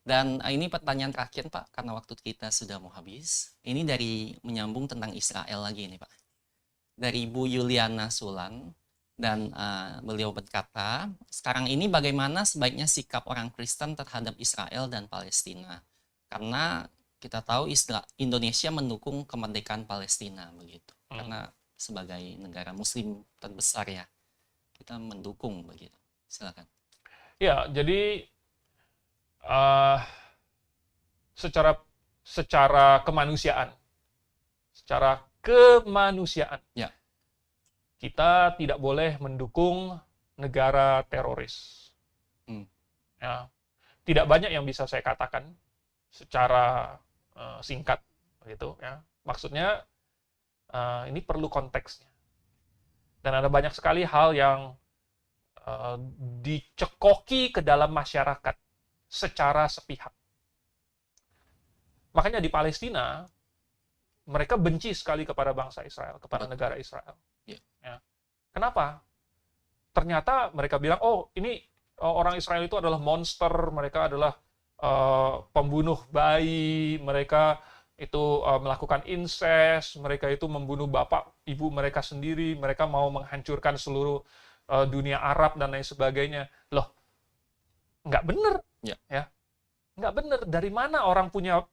Dan ini pertanyaan terakhir Pak, karena waktu kita sudah mau habis. Ini dari menyambung tentang Israel lagi nih Pak. Dari Bu Yuliana Sulan, dan beliau berkata, sekarang ini bagaimana sebaiknya sikap orang Kristen terhadap Israel dan Palestina? Karena kita tahu Indonesia mendukung kemerdekaan Palestina begitu. Karena sebagai negara Muslim terbesar ya, kita mendukung begitu. Silakan. Ya, jadi secara kemanusiaan, Ya, kita tidak boleh mendukung negara teroris. Ya, tidak banyak yang bisa saya katakan secara singkat, begitu ya. Maksudnya ini perlu konteksnya. Dan ada banyak sekali hal yang dicekoki ke dalam masyarakat secara sepihak. Makanya di Palestina, mereka benci sekali kepada bangsa Israel, kepada negara Israel. Ya. Kenapa? Ternyata mereka bilang, oh ini orang Israel itu adalah monster, mereka adalah pembunuh bayi, mereka itu melakukan incest, mereka itu membunuh bapak ibu mereka sendiri, mereka mau menghancurkan seluruh dunia Arab dan lain sebagainya. Loh, nggak bener. Ya. Nggak bener. Dari mana orang punya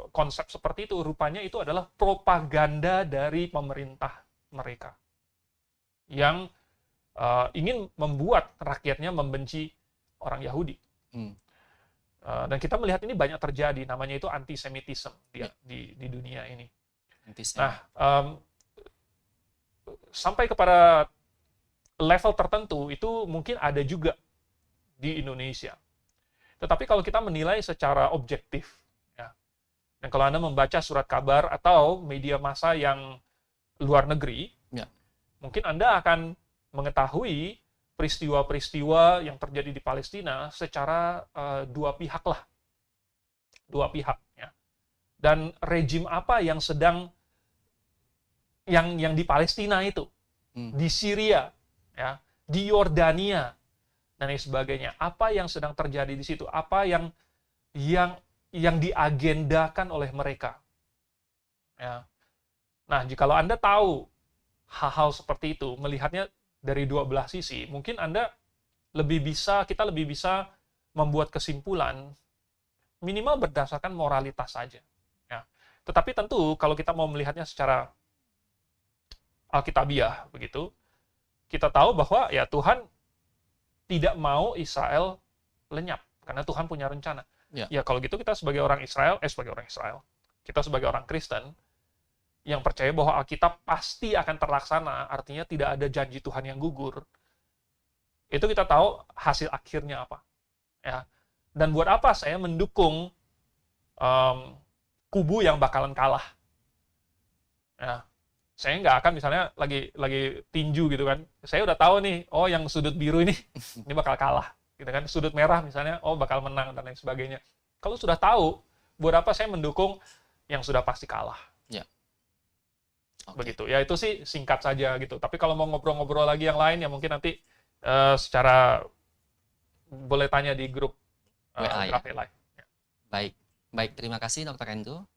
konsep seperti itu? Rupanya itu adalah propaganda dari pemerintah mereka yang ingin membuat rakyatnya membenci orang Yahudi. Dan kita melihat ini banyak terjadi, namanya itu antisemitisme di dunia ini. Nah, sampai kepada level tertentu itu mungkin ada juga di Indonesia. Tetapi kalau kita menilai secara objektif, ya, dan kalau Anda membaca surat kabar atau media massa yang luar negeri, mungkin Anda akan mengetahui peristiwa-peristiwa yang terjadi di Palestina secara dua pihak lah. Dua pihak. Ya. Dan rejim apa yang sedang, yang di Palestina itu, di Syria, ya, di Yordania, dan lain sebagainya. Apa yang sedang terjadi di situ? Apa yang diagendakan oleh mereka? Ya. Nah, jikalau Anda tahu hal-hal seperti itu, melihatnya dari dua belah sisi, mungkin kita lebih bisa membuat kesimpulan minimal berdasarkan moralitas saja. Ya. Tetapi tentu kalau kita mau melihatnya secara alkitabiah begitu, kita tahu bahwa ya Tuhan tidak mau Israel lenyap karena Tuhan punya rencana. Ya kalau gitu kita sebagai orang Israel, kita sebagai orang Kristen yang percaya bahwa Alkitab pasti akan terlaksana, artinya tidak ada janji Tuhan yang gugur. Itu kita tahu hasil akhirnya apa. Ya. Dan buat apa saya mendukung kubu yang bakalan kalah? Ya. Saya nggak akan misalnya lagi tinju gitu kan, saya udah tahu nih, oh yang sudut biru ini bakal kalah, gitu kan, sudut merah misalnya, oh bakal menang dan lain sebagainya. Kalau sudah tahu, buat apa saya mendukung yang sudah pasti kalah? Ya. Begitu. Ya itu sih singkat saja gitu. Tapi kalau mau ngobrol-ngobrol lagi yang lain ya mungkin nanti secara boleh tanya di grup WA ya. Live. Baik, terima kasih Dr. Endo.